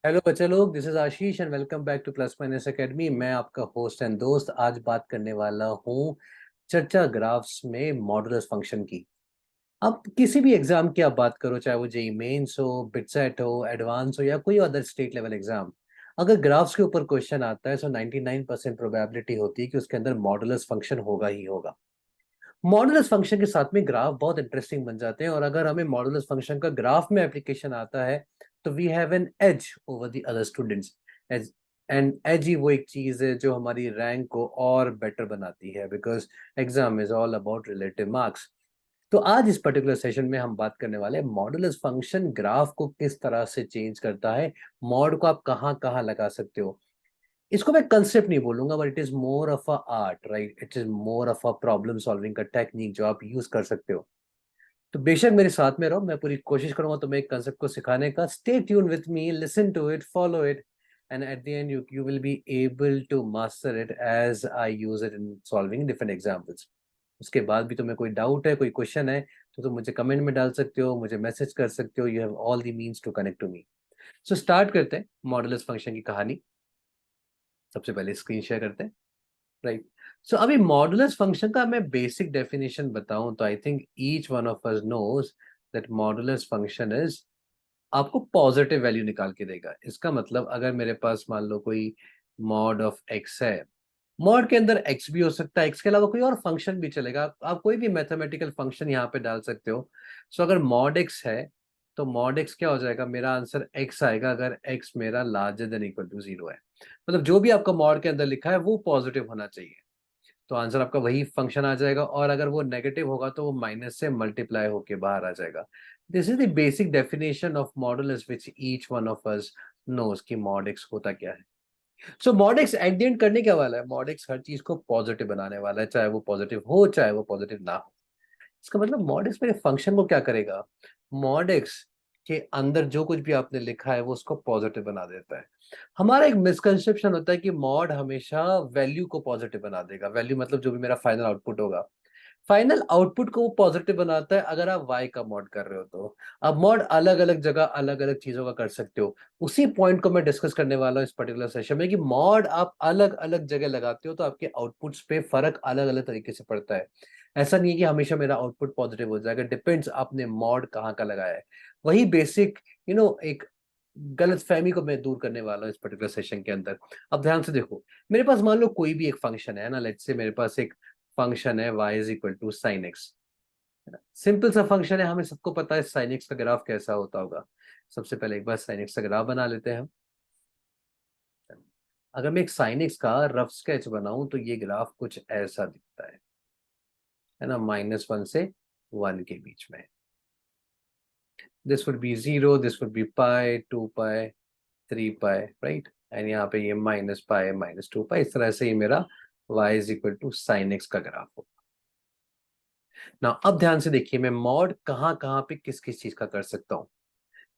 Hello बच्चे लोग, this is Ashish and welcome back two plus minus academy. मैं आपका होस्ट एंड दोस्त आज बात करने वाला हूँ चर्चा ग्राफ्स में मॉडुलस फंक्शन की। अब किसी भी एग्जाम की आप बात करो, चाहे वो जेई मेंस हो, बिटसेट हो, एडवांस हो या कोई अदर स्टेट लेवल एग्जाम, अगर ग्राफ्स के ऊपर क्वेश्चन आता है तो 99% प्रोबेबिलिटी होती है कि उसके अंदर मॉडुलस फंक्शन होगा ही होगा। मॉडुलस फंक्शन के साथ में ग्राफ बहुत इंटरेस्टिंग बन जाते हैं, और अगर हमें मॉडुलस फंक्शन का ग्राफ में एप्लीकेशन आता है तो we have an edge over the other students. Edge and edge ही वो एक चीज है जो हमारी रैंक को और बेटर बनाती है, because exam is all about relative marks. तो आज इस पर्टिकुलर सेशन में हम बात करने वाले हैं मॉडुलस फंक्शन ग्राफ को किस तरह से चेंज करता है, मॉड को आप कहाँ कहाँ लगा सकते हो। इसको मैं कंसेप्ट नहीं बोलूंगा, but it is more of a art, right? It is more of a problem solving का टेक्निक जो आप यूज कर सकते हो। तो बेशक मेरे साथ में रहो, मैं पूरी कोशिश करूंगा तुम्हें एक कंसेप्ट को सिखाने का। Stay tune with me, listen to it, follow it, and at the end you will be able to master it as I use it in solving different examples. उसके बाद भी तुम्हें कोई डाउट है, कोई क्वेश्चन है, तो तुम मुझे कमेंट में डाल सकते हो, मुझे मैसेज कर सकते हो। You have all the means to connect to me. So start करते हैं मॉडुलस फंक्शन की कहानी। सबसे पहले स्क्रीन शेयर करते हैं, राइट? सो अभी मॉडुलस फंक्शन का मैं बेसिक डेफिनेशन बताऊं तो I think each one of us knows that modulus function is आपको पॉजिटिव वैल्यू निकाल के देगा। इसका मतलब अगर मेरे पास मान लो कोई मॉड ऑफ एक्स है, मॉड के अंदर एक्स भी हो सकता है, एक्स के अलावा कोई और फंक्शन भी चलेगा, आप कोई भी मैथमेटिकल फंक्शन यहाँ पे डाल सकते हो। सो अगर मॉड एक्स है तो मॉड एक्स क्या हो जाएगा, मेरा आंसर एक्स आएगा अगर एक्स मेरा larger than equal to zero है। मतलब जो भी आपका मॉड के अंदर लिखा है वो पॉजिटिव होना चाहिए, तो आंसर आपका वही फंक्शन आ जाएगा। और अगर वो नेगेटिव होगा तो वो माइनस से मल्टीप्लाई होके बाहर आ जाएगा। This is the basic definition of modulus which each one of us knows कि मॉड एक्स होता क्या है। So mod x at the end करने क्या वाला है, मॉड एक्स हर चीज को पॉजिटिव बनाने वाला है, चाहे वो पॉजिटिव हो चाहे वो पॉजिटिव ना हो। इसका मतलब मॉड एक्स मेरे फंक्शन को क्या करेगा, मॉड एक्स के अंदर जो कुछ भी आपने लिखा है वो उसको पॉजिटिव बना देता है। हमारा एक मिसकंसेप्शन होता है कि मॉड हमेशा वैल्यू को पॉजिटिव बना देगा। वैल्यू मतलब जो भी मेरा फाइनल आउटपुट होगा, फाइनल आउटपुट को वो पॉजिटिव बनाता है अगर आप वाई का मॉड कर रहे हो तो। अब मॉड अलग अलग जगह अलग अलग चीजों का कर सकते हो। उसी पॉइंट को मैं डिस्कस करने वाला हूँ इस पर्टिकुलर सेशन में कि मॉड आप अलग अलग जगह लगाते हो तो आपके आउटपुट्स पे फर्क अलग अलग तरीके से पड़ता है। ऐसा नहीं है कि हमेशा मेरा आउटपुट पॉजिटिव हो जाएगा, डिपेंड्स आपने मॉड कहाँ का लगाया है। वही बेसिक एक गलत फहमी को मैं दूर करने वाला हूँ इस पर्टिकुलर सेशन के अंदर। अब ध्यान से देखो, मेरे पास मान लो कोई भी एक फंक्शन है ना, लेट्स से मेरे पास एक फंक्शन है y is equal to sine X. Simple सा फंक्शन है, हमें सबको पता है साइन एक्स का ग्राफ कैसा होता होगा। सबसे पहले एक बार साइन एक्स का ग्राफ बना लेते हैं हम। अगर मैं एक साइन एक्स का रफ स्केच बनाऊं तो ये ग्राफ कुछ ऐसा दिखता है ना, -1 से 1 के बीच में। This would be zero, this would be pi, 2 pi, 3 pi, right? And यहाँ पे ये -पाई, -2 पाई, इस तरह से ये मेरा y is equal to sine X का ग्राफ हो। ना अब ध्यान से देखिए, मैं मॉड कहाँ कहाँ पे किस किस चीज का कर सकता हूँ।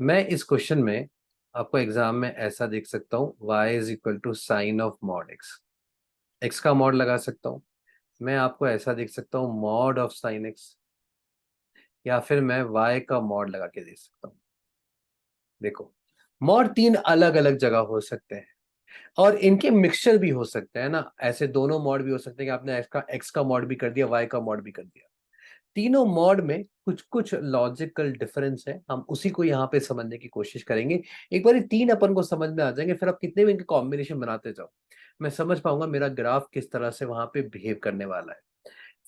मैं इस क्वेश्चन में आपको एग्जाम में ऐसा देख सकता हूँ, y is equal to sine of mod X. X का मॉड लगा सकता हूँ। मैं आपको ऐसा देख सकता हूँ मॉड ऑफ साइन एक्स, या फिर मैं y का मॉड लगा के देख सकता हूँ। देखो, मॉड तीन अलग अलग जगह हो सकते हैं और इनके मिक्सचर भी हो सकते हैं ना। ऐसे दोनों मॉड भी हो सकते हैं कि आपने एक्स का मॉड भी कर दिया, y का मॉड भी कर दिया। तीनों मॉड में कुछ कुछ लॉजिकल डिफरेंस है, हम उसी को यहाँ पे समझने की कोशिश करेंगे। एक बार ये तीन अपन को समझ में आ जाएंगे, फिर आप कितने भी इनके कॉम्बिनेशन बनाते जाओ, मैं समझ पाऊंगा मेरा ग्राफ किस तरह से वहां पे बिहेव करने वाला है।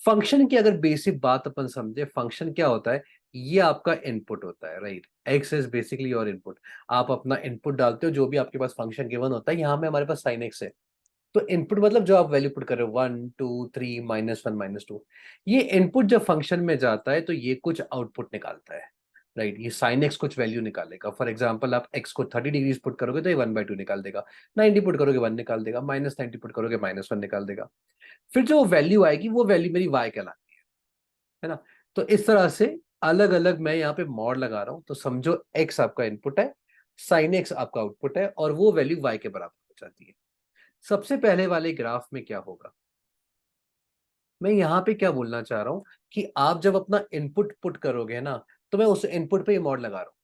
फंक्शन की अगर बेसिक बात अपन समझे, फंक्शन क्या होता है, ये आपका इनपुट होता है, right? X is basically your input. आप अपना इनपुट डालते हो, जो भी आपके पास फंक्शन गिवन होता है। यहाँ में हमारे पास साइन एक्स है, तो इनपुट मतलब जो आप वैल्यू पुट कर रहे हो, 1 2 3 -1 -2, ये इनपुट जब फंक्शन में जाता है तो ये कुछ आउटपुट निकालता है, राइट? ये साइन एक्स कुछ वैल्यू निकालेगा। फॉर एग्जाम्पल, आप एक्स को 30 डिग्रीज पुट करोगे तो ये 1/2 निकाल देगा, 90 पुट करोगे 1 निकाल देगा, -90 पुट करोगे -1 निकाल देगा। फिर जो वैल्यू आएगी वो वैल्यू मेरी वाई कहलाती है ना। तो इस तरह से अलग अलग मैं यहाँ पे मॉड लगा रहा हूँ, तो समझो एक्स आपका इनपुट है, साइन एक्स आपका आउटपुट है, और वो वैल्यू वाई के बराबर हो जाती है। सबसे पहले वाले ग्राफ में क्या होगा, मैं यहाँ पे क्या बोलना चाह रहा हूँ कि आप जब अपना इनपुट पुट करोगे ना, तो मैं उस इनपुट पे ये मॉड लगा रहा हूँ।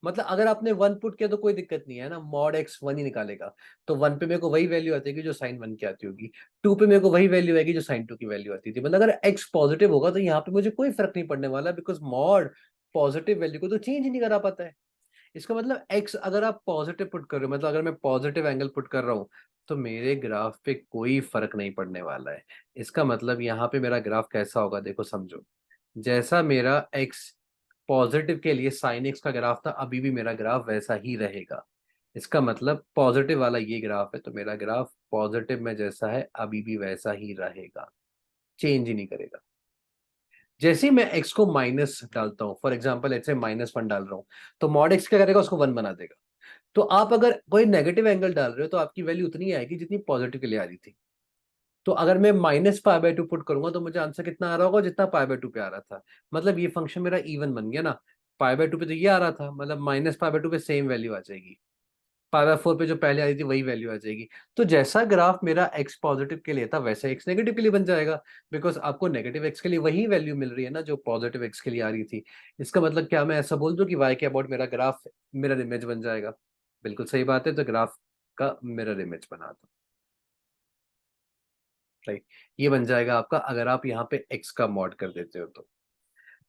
मतलब अगर आपने 1 पुट किया तो कोई दिक्कत नहीं है ना, मॉड एक्स 1 ही निकालेगा। तो 1 पे मेरे को वही वैल्यू आती है जो साइन 1 की आती होगी, 2 पे मेरे को वही वैल्यू आएगी जो साइन 2 की वैल्यू आती थी। मतलब अगर एक्स पॉजिटिव होगा तो यहाँ पे मुझे कोई फर्क नहीं पड़ने वाला, बिकॉज मॉड पॉजिटिव वैल्यू को तो चेंज ही नहीं करा पाता है। इसका मतलब एक्स अगर आप पॉजिटिव पुट कर रहे हो, मतलब अगर मैं पॉजिटिव एंगल पुट कर रहा हूँ, तो मेरे ग्राफ पे कोई फर्क नहीं पड़ने वाला है। इसका मतलब यहाँ पे मेरा ग्राफ कैसा होगा, देखो समझो। जैसा मेरा एक्स पॉजिटिव के लिए साइन एक्स का ग्राफ था, अभी भी मेरा ग्राफ वैसा ही रहेगा। इसका मतलब पॉजिटिव वाला ये ग्राफ है, तो मेरा ग्राफ पॉजिटिव में जैसा है अभी भी वैसा ही रहेगा, चेंज ही नहीं करेगा। जैसे ही मैं एक्स को माइनस डालता हूँ, फॉर एग्जाम्पल ऐसे -1 डाल रहा हूँ, तो मॉड एक्स क्या करेगा, उसको 1 बना देगा। तो आप अगर कोई नेगेटिव एंगल डाल रहे हो तो आपकी वैल्यू उतनी आएगी जितनी पॉजिटिव के लिए आ रही थी। तो अगर मैं -π/2 पुट करूंगा तो मुझे आंसर कितना आ रहा होगा, जितना π/2 पे आ रहा था। मतलब ये फंक्शन मेरा इवन बन गया ना। π/2 पे तो ये आ रहा था, मतलब -π/2 पे सेम वैल्यू आ जाएगी। π/4 पे जो पहले आ रही थी वही वैल्यू आ जाएगी। तो जैसा ग्राफ मेरा एक्स पॉजिटिव के लिए था वैसा एक्स नेगेटिव के लिए बन जाएगा। बिकॉज आपको नेगेटिव एक्स के लिए वही वैल्यू मिल रही है ना जो पॉजिटिव एक्स के लिए आ रही थी। इसका मतलब क्या मैं ऐसा बोल दूं कि वाई के अबाउट मेरा ग्राफ मिरर इमेज बन जाएगा? बिल्कुल सही बात है, तो ग्राफ का मिरर इमेज बना दो। राइट, ये बन जाएगा आपका, अगर आप यहाँ पे एक्स का मॉड कर देते हो तो।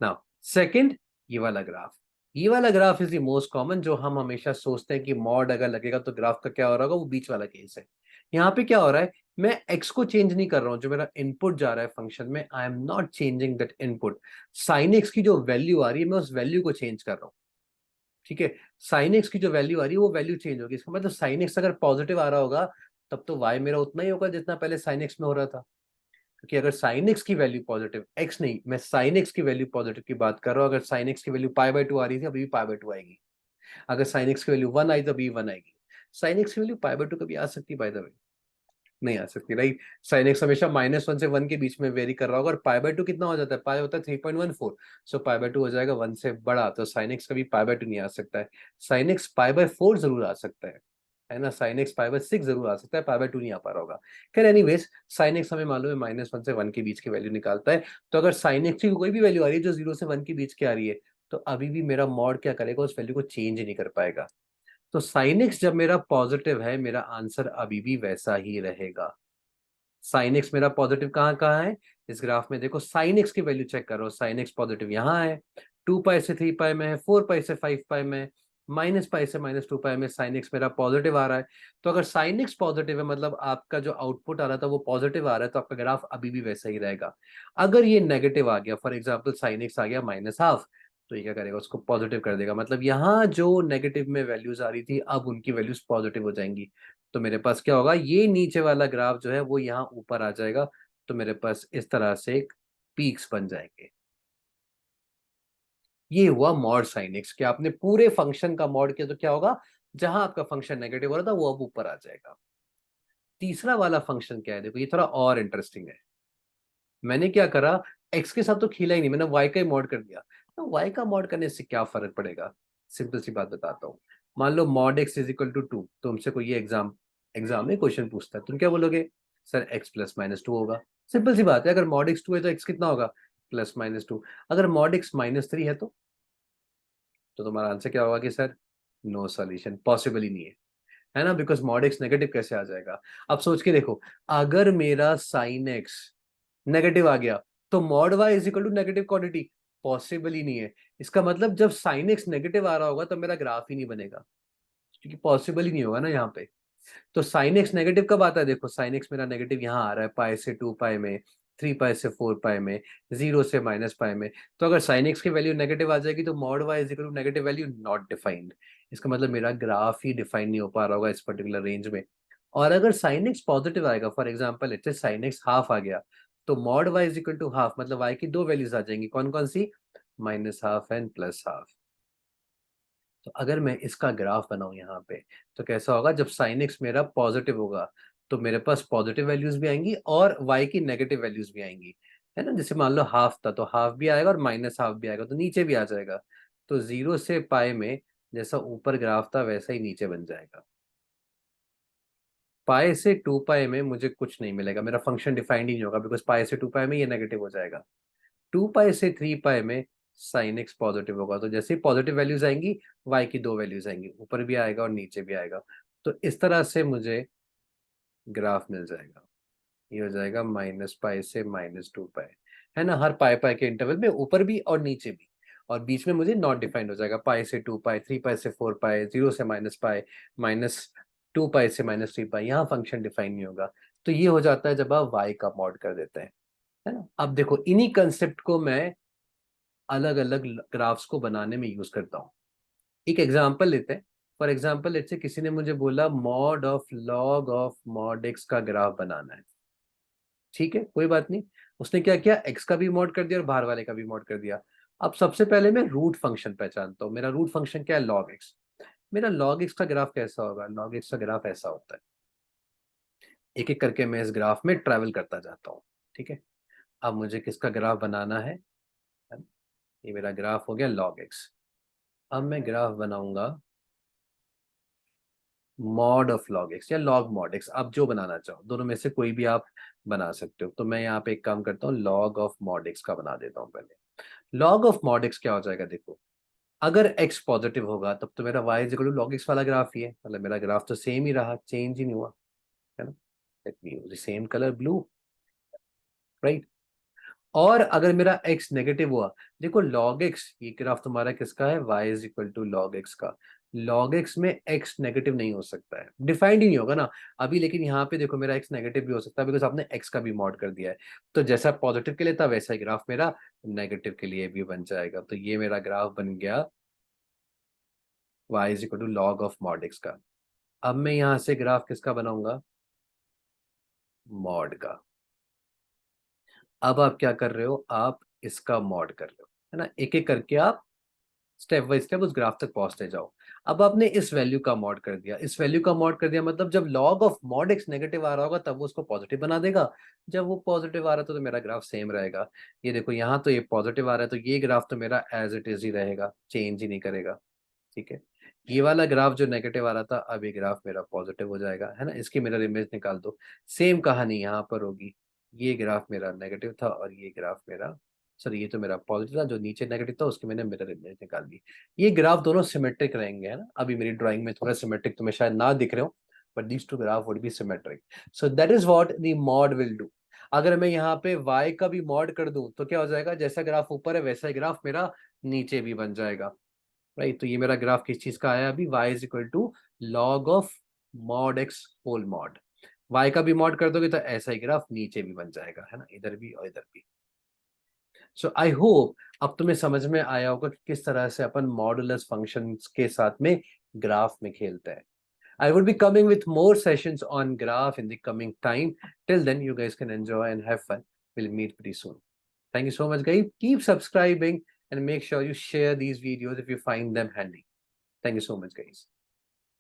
नाउ सेकंड, ये वाला ग्राफ। ये वाला graph is the most common, जो हम हमेशा सोचते हैं कि मॉड अगर लगेगा तो ग्राफ का क्या हो रहा होगा, वो बीच वाला केस है। यहाँ पे क्या हो रहा है, मैं एक्स को चेंज नहीं कर रहा हूँ, जो मेरा इनपुट जा रहा है फंक्शन में, I am not changing that input. Sign X की जो वैल्यू आ रही है मैं उस वैल्यू को चेंज कर रहा हूँ। ठीक है, साइन एक्स की जो वैल्यू आ रही है वो वैल्यू चेंज होगी। इसका मतलब साइन एक्स अगर पॉजिटिव आ रहा होगा तब तो वाई मेरा उतना ही होगा जितना पहले साइन एक्स में हो रहा था। क्योंकि अगर साइन एक्स की वैल्यू पॉजिटिव, एक्स नहीं, मैं साइन एक्स की वैल्यू पॉजिटिव की बात कर रहा हूँ, अगर साइन एक्स की वैल्यू π/2 आ रही थी अभी भी π/2 आएगी। अगर साइन एक्स की वैल्यू 1 आई तो अभी 1 आएगी। साइन एक्स की वैल्यू π/2 कभी आ सकती है, बाय द वे? नहीं आ सकती, राइट। साइन एक्स हमेशा -1 से 1 के बीच में वेरी कर रहा होगा, और π/2 कितना हो जाता है, पाई होता है 3.14। सो π/2 हो जाएगा 1 से बड़ा, तो साइन एक्स कभी π/2 नहीं आ सकता है। साइन एक्स π/4 जरूर आ सकता है ना, साइन एक्स π/6 जरूर आ सकता है, π/2 नहीं आ पा रहा होगा। खैर एनीवेज, साइन एक्स हमें मालूम है -1 से 1 के बीच की वैल्यू निकालता है। तो अगर साइन एक्स की कोई भी वैल्यू आ रही है जो 0 से 1 के बीच की आ रही है, तो अभी भी मेरा मॉड क्या करेगा, उस वैल्यू को चेंज ही नहीं कर पाएगा। तो साइन एक्स जब मेरा पॉजिटिव है, मेरा आंसर अभी भी वैसा ही रहेगा। साइन एक्स मेरा पॉजिटिव कहाँ कहाँ है, इस ग्राफ में देखो, साइन एक्स की वैल्यू चेक करो, साइन एक्स पॉजिटिव यहाँ है, 2π से 3π में है, 4π से 5π में, -π से -2π में साइन एक्स मेरा पॉजिटिव आ रहा है। तो अगर साइन एक्स पॉजिटिव है, मतलब आपका जो आउटपुट आ रहा था वो पॉजिटिव आ रहा है, तो आपका ग्राफ अभी भी वैसा ही रहेगा। अगर ये नेगेटिव आ गया, फॉर एग्जाम्पल साइन एक्स आ गया -1/2, तो ये क्या करेगा, उसको पॉजिटिव कर देगा। मतलब यहाँ जो नेगेटिव में वैल्यूज आ रही थी अब उनकी वैल्यूज पॉजिटिव हो जाएंगी। तो मेरे पास क्या होगा, ये नीचे वाला ग्राफ जो है वो यहाँ ऊपर आ जाएगा। तो मेरे पास इस तरह से एक पीक्स बन जाएंगे। ये हुआ मॉड साइन एक्स, कि आपने पूरे फंक्शन का मॉड किया तो क्या होगा, जहां आपका फंक्शन नेगेटिव हो रहा था वो अब ऊपर आ जाएगा। तीसरा वाला फंक्शन क्या है, देखो ये थोड़ा और इंटरेस्टिंग है। मैंने क्या करा, एक्स के साथ तो खेला ही नहीं, मैंने वाई का ही मॉड कर दिया। तो वाई का मॉड करने से क्या फर्क पड़ेगा, सिंपल सी बात बताता हूँ। मान लो mod x is equal to 2, तुमसे कोई ये एग्जाम एग्जाम में क्वेश्चन पूछता है, तुम क्या बोलोगे, सर एक्स +-2 होगा। सिंपल सी बात है, अगर मॉड एक्स 2 है तो एक्स कितना होगा, +-2। अगर मॉड एक्स -3 है तो तुम्हारा आंसर क्या होगा कि सर नो सॉल्यूशन, पॉसिबल ही नहीं है ना, बिकॉज मॉड एक्स नेगेटिव कैसे आ जाएगा। अब सोच के देखो, अगर मेरा साइन एक्स नेगेटिव आ गया तो mod Y is equal to negative quantity, possible ही नहीं है। इसका मतलब जब साइन एक्स नेगेटिव आ रहा होगा तो मेरा ग्राफ ही नहीं बनेगा, क्योंकि पॉसिबल ही नहीं होगा ना यहाँ पे। तो साइन एक्स नेगेटिव कब आता है, देखो साइन एक्स मेरा नेगेटिव यहाँ आ रहा है पाई से 2π में, 3π से 4π में, 0 से -π में। तो अगर साइन एक्स की वैल्यू नेगेटिव आ जाएगी तो mod Y is equal to negative value not defined. इसका मतलब मेरा ग्राफ ही डिफाइन नहीं हो पा रहा होगा इस पर्टिकुलर रेंज में। और अगर साइन एक्स पॉजिटिव आएगा, for example it's sine x half आ गया, तो mod Y is equal to half, मतलब वाई की दो वैल्यूज आ जाएंगी, कौन कौन सी, -12 एंड +12। तो अगर मैं इसका ग्राफ बनाऊं यहाँ पे, तो कैसा होगा, जब साइन एक्स मेरा पॉजिटिव होगा तो मेरे पास पॉजिटिव वैल्यूज भी आएंगी और वाई की नेगेटिव वैल्यूज भी आएंगी, है ना। जैसे मान लो हाफ था तो हाफ भी आएगा और -हाफ भी आएगा, तो नीचे भी आ जाएगा। तो 0 से पाई में जैसा ऊपर ग्राफ था वैसा ही नीचे बन जाएगा। पाई से 2π में मुझे कुछ नहीं मिलेगा, मेरा फंक्शन डिफाइंड ही नहीं होगा, बिकॉज पाई से 2π में ये नेगेटिव हो जाएगा। 2π से 3π में साइन एक्स पॉजिटिव होगा, तो जैसे ही पॉजिटिव वैल्यूज आएंगी y की 2 वैल्यूज आएंगी, ऊपर भी आएगा और नीचे भी आएगा। तो इस तरह से मुझे ग्राफ मिल जाएगा। ये हो जाएगा -पाई से -2 पाई, है ना, हर पाई पाई के इंटरवल में ऊपर भी और नीचे भी। और बीच में मुझे नॉट डिफाइंड हो जाएगा, पाई से 2 पाई, 3 पाई से 4 पाई, 0 से -पाई, -2 पाई से -3 पाई, यहाँ फंक्शन डिफाइन नहीं होगा। तो ये हो जाता है जब आप y का मॉड कर देते हैं, है ना। अब देखो इन्हीं कंसेप्ट को मैं अलग अलग ग्राफ्स को बनाने में यूज करता हूँ। एक एग्जांपल लेते हैं। फॉर एग्जांपल लेट्स से किसी ने मुझे बोला mod of log of mod x का ग्राफ बनाना है। ठीक है, कोई बात नहीं। उसने क्या किया, एक्स का भी मॉड कर दिया और बाहर वाले का भी मॉड कर दिया। अब सबसे पहले मैं रूट फंक्शन पहचानता हूँ। मेरा रूट फंक्शन क्या है, लॉग एक्स। मेरा लॉग एक्स का ग्राफ कैसा होगा, लॉग एक्स का ग्राफ ऐसा होता है। एक एक करके मैं इस ग्राफ में ट्रैवल करता जाता हूँ। ठीक है, अब मुझे किसका ग्राफ बनाना है ना? ये मेरा ग्राफ हो गया लॉग एक्स। अब मैं ग्राफ बनाऊंगा मॉड ऑफ लॉग एक्स या लॉग मॉड एक्स, आप जो बनाना चाहो, दोनों में से कोई भी आप बना सकते हो। तो मैं यहाँ पे एक काम करता हूँ, लॉग ऑफ मॉड एक्स का बना देता हूँ पहले। लॉग ऑफ मॉड एक्स क्या हो जाएगा, देखो अगर x पॉजिटिव होगा तब तो मेरा y is equal to log X वाला ग्राफ ही है, मतलब मेरा ग्राफ तो सेम ही रहा, चेंज ही नहीं हुआ, है ना। Let me use the same colour blue, right. और अगर मेरा x नेगेटिव हुआ, देखो log x, ये ग्राफ तुम्हारा किसका है, y is equal to log X का। log x में x नेगेटिव नहीं हो सकता है, डिफाइंड ही नहीं होगा ना अभी। लेकिन यहाँ पे देखो मेरा x नेगेटिव भी हो सकता है बिकॉज आपने x का भी मॉड कर दिया है। तो जैसा पॉजिटिव के लिए था वैसा ही ग्राफ मेरा नेगेटिव के लिए भी बन जाएगा। तो ये मेरा ग्राफ बन गया y is equal to log of mod x का। अब मैं यहां से ग्राफ किसका बनाऊंगा, मॉड का। अब आप क्या कर रहे हो, आप इसका मॉड कर रहे हो, है ना। एक एक करके आप स्टेप बाय स्टेप उस ग्राफ तक पहुंचते जाओ। अब आपने इस वैल्यू का मॉड कर दिया, इस वैल्यू का मॉड कर दिया, मतलब जब log of mod x negative आ रहा होगा तब वो उसको पॉजिटिव बना देगा। जब वो पॉजिटिव आ रहा है तो मेरा ग्राफ सेम रहेगा। ये देखो यहाँ तो ये पॉजिटिव आ रहा है, तो ये ग्राफ तो मेरा एज इट इज ही रहेगा, चेंज ही नहीं करेगा। ठीक है, ये वाला ग्राफ जो नेगेटिव आ रहा था, अब ये ग्राफ मेरा पॉजिटिव हो जाएगा, है ना। इसकी मिरर इमेज निकाल दो, सेम कहानी यहाँ पर होगी। ये ग्राफ मेरा नेगेटिव था और ये ग्राफ मेरा, सॉरी ये तो मेरा पॉजिटिव था, जो नीचे नेगेटिव था उसकी मैंने मिरर इमेज निकाल दी। ये ग्राफ दोनों सिमेट्रिक रहेंगे, है ना। अभी मेरी ड्राइंग में थोड़ा सिमेट्रिक तुम्हें शायद ना दिख रहे हो, but these two graph would be symmetric. So that is what the mod will do. अगर मैं यहाँ पे y का भी मॉड कर दूं तो क्या हो जाएगा, जैसा ग्राफ ऊपर है वैसा ही ग्राफ मेरा नीचे भी बन जाएगा, राइट। तो ये मेरा ग्राफ किस चीज का आया अभी, y is equal to log of mod X whole mod. y का भी मॉड कर दोगे तो ऐसा ही ग्राफ नीचे भी बन जाएगा, है ना, इधर भी और इधर भी। सो आई होप अब तुम्हें समझ में आया होगा कि किस तरह से अपन मॉडुलस फंक्शंस के साथ में ग्राफ में खेलते हैं। I would be coming with more sessions on graph in the coming time. Till then, you guys can enjoy and have fun. We'll meet pretty soon. Thank you so much, guys. Keep subscribing and make sure you share these videos if you find them handy. Thank you so much, guys.